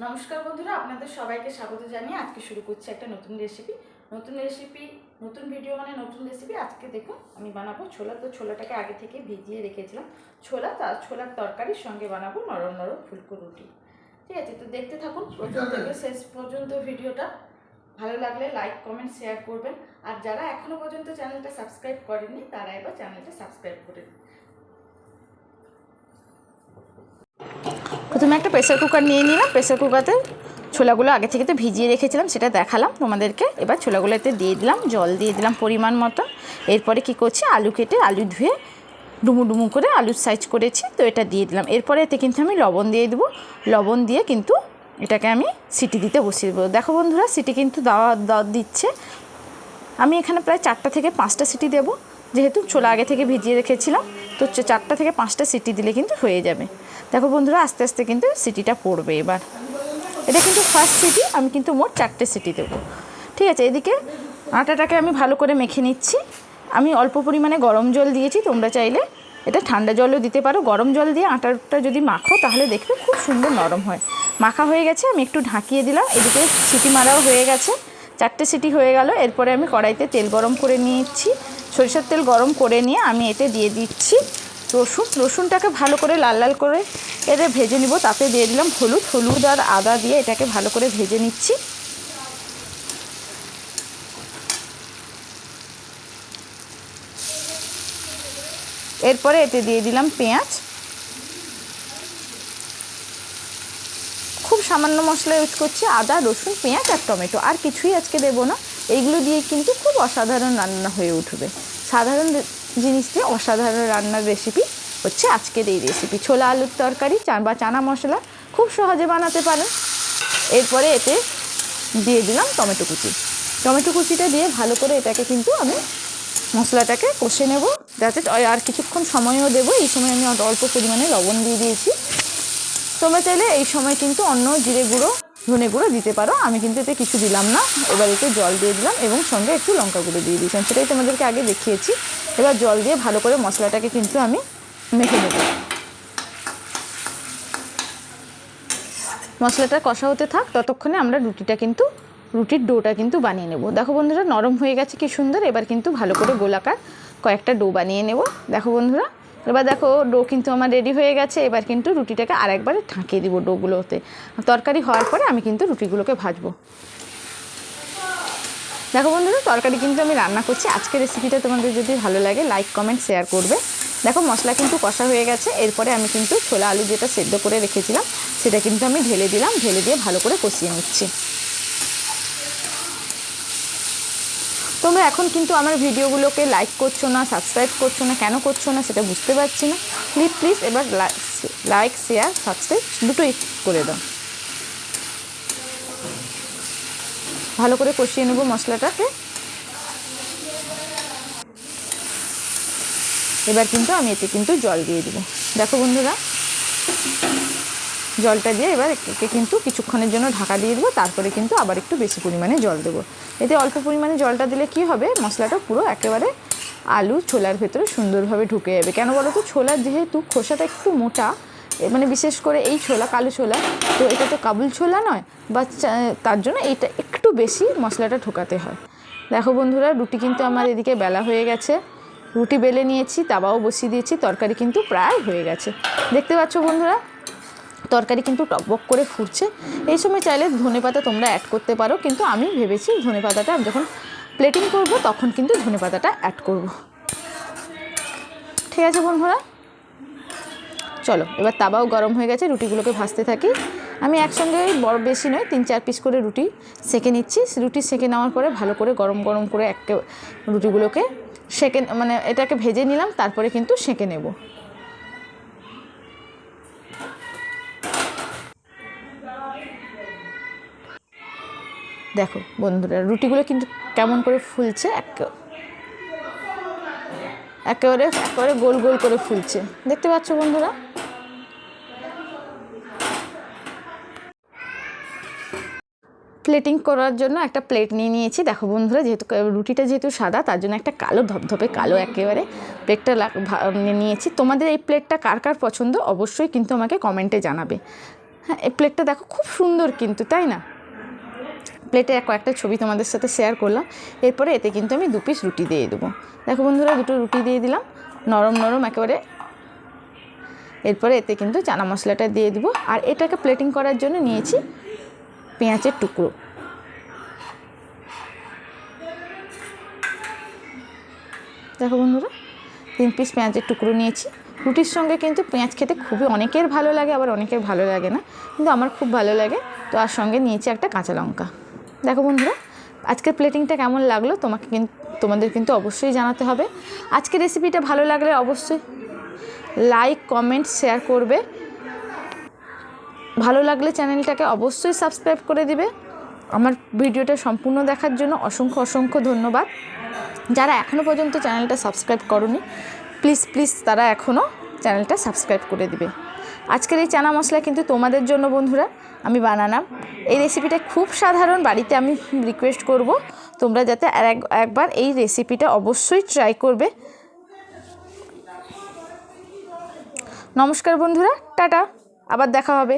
নমস্কার বন্ধুরা, আপনাদের সবাইকে স্বাগত জানিয়ে আজকে শুরু করছি একটা নতুন রেসিপি। নতুন ভিডিও মানে নতুন রেসিপি। আজকে দেখুন আমি বানাবো ছোলা। তো ছোলাটাকে আগে থেকে ভিজিয়ে রেখেছিলাম। ছোলার তরকারির সঙ্গে বানাবো নরম নরম ফুলকো রুটি। ঠিক আছে, তো দেখতে থাকুন প্রথম থেকে শেষ পর্যন্ত ভিডিওটা। ভালো লাগলে লাইক কমেন্ট শেয়ার করবেন। আর যারা এখনও পর্যন্ত চ্যানেলটা সাবস্ক্রাইব করেননি তারা এবার চ্যানেলটা সাবস্ক্রাইব করে দিন। প্রথমে একটা প্রেসার কুকার নিয়ে নিলাম। প্রেসার কুকারে ছোলাগুলো আগে থেকে তো ভিজিয়ে রেখেছিলাম, সেটা দেখালাম তোমাদেরকে। এবার ছোলাগুলোতে দিয়ে দিলাম, জল দিয়ে দিলাম পরিমাণ মতো। এরপরে কি করছি, আলু কেটে আলু ধুয়ে ডুমু ডুমু করে আলুর সাইজ করেছি, তো এটা দিয়ে দিলাম। এরপরে এতে কিন্তু আমি লবণ দিয়ে দেবো। লবণ দিয়ে কিন্তু এটাকে আমি সিটি দিতে বসিয়ে দেবো। দেখো বন্ধুরা, সিটি কিন্তু দাওয়া দিচ্ছে। আমি এখানে প্রায় 4টা থেকে 5টা সিটি দেবো, যেহেতু ছোলা আগে থেকে ভিজিয়ে রেখেছিলাম। তো 4টা থেকে 5টা সিটি দিলে কিন্তু হয়ে যাবে। দেখো বন্ধুরা, আস্তে আস্তে কিন্তু সিটিটা পড়বে। এবার এটা কিন্তু ফার্স্ট সিটি, আমি কিন্তু মোট 4টে সিটি দেবো। ঠিক আছে, এদিকে আটাটাকে আমি ভালো করে মেখে নিচ্ছি। আমি অল্প পরিমাণে গরম জল দিয়েছি, তোমরা চাইলে এটা ঠান্ডা জলও দিতে পারো। গরম জল দিয়ে আটাটা যদি মাখো তাহলে দেখবে খুব সুন্দর নরম হয়। মাখা হয়ে গেছে, আমি একটু ঢাকিয়ে দিলাম। এদিকে সিটি মারাও হয়ে গেছে, 4টে সিটি হয়ে গেল। এরপরে আমি কড়াইতে তেল গরম করে নিচ্ছি। সরিষার তেল গরম করে নিয়ে আমি এতে দিয়ে দিচ্ছি রসুনটাকে ভালো করে লাল লাল করে এতে ভেজে নিব। তাতে দিয়ে দিলাম হলুদ আর আদা দিয়ে এটাকে ভালো করে ভেজে নিচ্ছি। এরপরে এতে দিয়ে দিলাম পেঁয়াজ। খুব সামান্য মশলা ইউজ করছি, আদা রসুন পেঁয়াজ আর টমেটো, আর কিছুই আজকে দেবো না। এইগুলো দিয়ে কিন্তু খুব অসাধারণ রান্না হয়ে উঠবে। সাধারণ জিনিস দিয়ে অসাধারণ রান্নার রেসিপি হচ্ছে আজকের এই রেসিপি। ছোলা আলুর তরকারি বা চানা মশলা খুব সহজে বানাতে পারেন। এরপরে এতে দিয়ে দিলাম টমেটো কুচিটা দিয়ে ভালো করে এটাকে কিন্তু আমি মশলাটাকে কষে নেব, যাতে আর কিছুক্ষণ সময়ও দেবো। এই সময় আমি অল্প পরিমাণে লবণ দিয়ে দিয়েছি। তোমরা চাইলে এই সময় কিন্তু অন্য জিরে গুঁড়ো ধনে গুঁড়ো দিতে পারো, আমি কিন্তু এতে কিছু দিলাম না। এবার এতে জল দিয়ে দিলাম এবং সঙ্গে একটু লঙ্কা গুঁড়ো দিয়ে দিয়েছিলাম, সেটাই তোমাদেরকে আগে দেখিয়েছি। এবার জল দিয়ে ভালো করে মশলাটাকে কিন্তু আমি মেখে নেব। মশলাটা কষা হতে থাক, ততক্ষণে আমরা রুটির ডোটা কিন্তু বানিয়ে নেব। দেখো বন্ধুরা, নরম হয়ে গেছে কি সুন্দর। এবার কিন্তু ভালো করে গোলাকার কয়েকটা ডো বানিয়ে নেব। দেখো বন্ধুরা, এবার দেখো ডো কিন্তু আমার রেডি হয়ে গেছে। এবার কিন্তু রুটিটাকে আরেকবারে ঢাকিয়ে দিব ডোগুলোতে। তরকারি হওয়ার পরে আমি কিন্তু রুটিগুলোকে ভাজবো। দেখো বন্ধুরা, তরকারি কিন্তু আমি রান্না করছি। আজকের রেসিপিটা তোমাদের যদি ভালো লাগে লাইক কমেন্ট শেয়ার করবে। দেখো মশলা কিন্তু কষা হয়ে গেছে। এরপরে আমি কিন্তু ছোলা আলু যেটা সেদ্ধ করে রেখেছিলাম সেটা কিন্তু আমি ঢেলে দিলাম। ঢেলে দিয়ে ভালো করে কষিয়ে নিচ্ছি। তোমরা এখন কিন্তু আমার ভিডিওগুলোকে লাইক করছো না, সাবস্ক্রাইব করছো না, কেন করছো না সেটা বুঝতে পারছি না। প্লিজ এবার লাইক শেয়ার সাবস্ক্রাইব দুটোই করে দাও। ভালো করে কষিয়ে নেব মশলাটাকে। এবার কিন্তু আমি এতে কিন্তু জল দিয়ে দেবো। দেখো বন্ধুরা, জলটা দিয়ে এবার একে কিন্তু কিছুক্ষণের জন্য ঢাকা দিয়ে দেবো। তারপরে কিন্তু আবার একটু বেশি পরিমাণে জল দেবো। এতে অল্প পরিমাণে জলটা দিলে কি হবে, মশলাটা পুরো একেবারে আলু ছোলার ভেতরে সুন্দরভাবে ঢুকে যাবে। কেন বলো তো, ছোলার যেহেতু খোসাটা একটু মোটা, মানে বিশেষ করে এই ছোলা কালো ছোলা, তো এটা তো কাবুল ছোলা নয়, বা তার জন্য এইটা একটু বেশি মশলাটা ঢোকাতে হয়। দেখো বন্ধুরা, রুটি কিন্তু আমার এদিকে বেলা হয়ে গেছে। রুটি বেলে নিয়েছি, তাওয়াও বসিয়ে দিয়েছি। তরকারি কিন্তু প্রায় হয়ে গেছে। দেখতে পাচ্ছ বন্ধুরা, তরকারি কিন্তু টকবক করে ফুটছে। এই সময় চাইলে ধনেপাতা তোমরা অ্যাড করতে পারো, কিন্তু আমি ভেবেছি ধনেপাতাটা যখন প্লেটিং করব তখন কিন্তু ধনেপাতাটা অ্যাড করব। ঠিক আছে বন্ধুরা, চলো এবার তাওয়াও গরম হয়ে গেছে, রুটিগুলোকে ভাজতে থাকি। আমি একসঙ্গে বড় বেশি নয় 3-4 পিস করে রুটি সেঁকে নিচ্ছি। রুটি সেঁকে নেওয়ার পরে ভালো করে গরম গরম করে রুটিগুলোকে মানে এটাকে ভেজে নিলাম, তারপরে কিন্তু সেঁকে নেব। দেখো বন্ধুরা, রুটিগুলো কিন্তু কেমন করে ফুলছে, একেবারে গোল গোল করে ফুলছে। দেখতে পাচ্ছ বন্ধুরা, প্লেটিং করার জন্য একটা প্লেট নিয়ে নিয়েছি। দেখো বন্ধুরা, রুটিটা যেহেতু সাদা, তার জন্য একটা কালো ধপধপে কালো একেবারে প্লেটটা নিয়েছি। তোমাদের এই প্লেটটা কার কার পছন্দ অবশ্যই কিন্তু আমাকে কমেন্টে জানাবে। হ্যাঁ, এই প্লেটটা দেখো খুব সুন্দর কিন্তু, তাই না? প্লেটে কয়েকটা ছবি তোমাদের সাথে শেয়ার করলাম। এরপরে এতে কিন্তু আমি 2 পিস রুটি দিয়ে দেবো। দেখো বন্ধুরা, 2টো রুটি দিয়ে দিলাম, নরম নরম একেবারে। এরপরে এতে কিন্তু চানা মশলাটা দিয়ে দিব। আর এটাকে প্লেটিং করার জন্য নিয়েছি পেঁয়াজের টুকরো। দেখো বন্ধুরা, 3 পিস পেঁয়াজের টুকরো নিয়েছি। রুটির সঙ্গে কিন্তু পেঁয়াজ খেতে খুবই অনেকের ভালো লাগে, আবার অনেকের ভালো লাগে না, কিন্তু আমার খুব ভালো লাগে। তো আর সঙ্গে নিয়েছি একটা কাঁচা লঙ্কা। দেখো বন্ধুরা, আজকের প্লেটিংটা কেমন লাগলো তোমাদের কিন্তু অবশ্যই জানাতে হবে। আজকের রেসিপিটা ভালো লাগলে অবশ্যই লাইক, কমেন্ট, শেয়ার করবে। ভালো লাগলে চ্যানেলটাকে অবশ্যই সাবস্ক্রাইব করে দিবে। আমার ভিডিওটা সম্পূর্ণ দেখার জন্য অসংখ্য ধন্যবাদ। যারা এখনও পর্যন্ত চ্যানেলটা সাবস্ক্রাইব করোনি, প্লিজ তারা এখনও চ্যানেলটা সাবস্ক্রাইব করে দিবে। আজকের এই চানা মশলা কিন্তু তোমাদের জন্য বন্ধুরা আমি বানালাম। এই রেসিপিটা খুব সাধারণ, বাড়িতে আমি রিকোয়েস্ট করব তোমরা যাতে একবার এই রেসিপিটা অবশ্যই ট্রাই করবে। নমস্কার বন্ধুরা, টাটা, আবার দেখা হবে।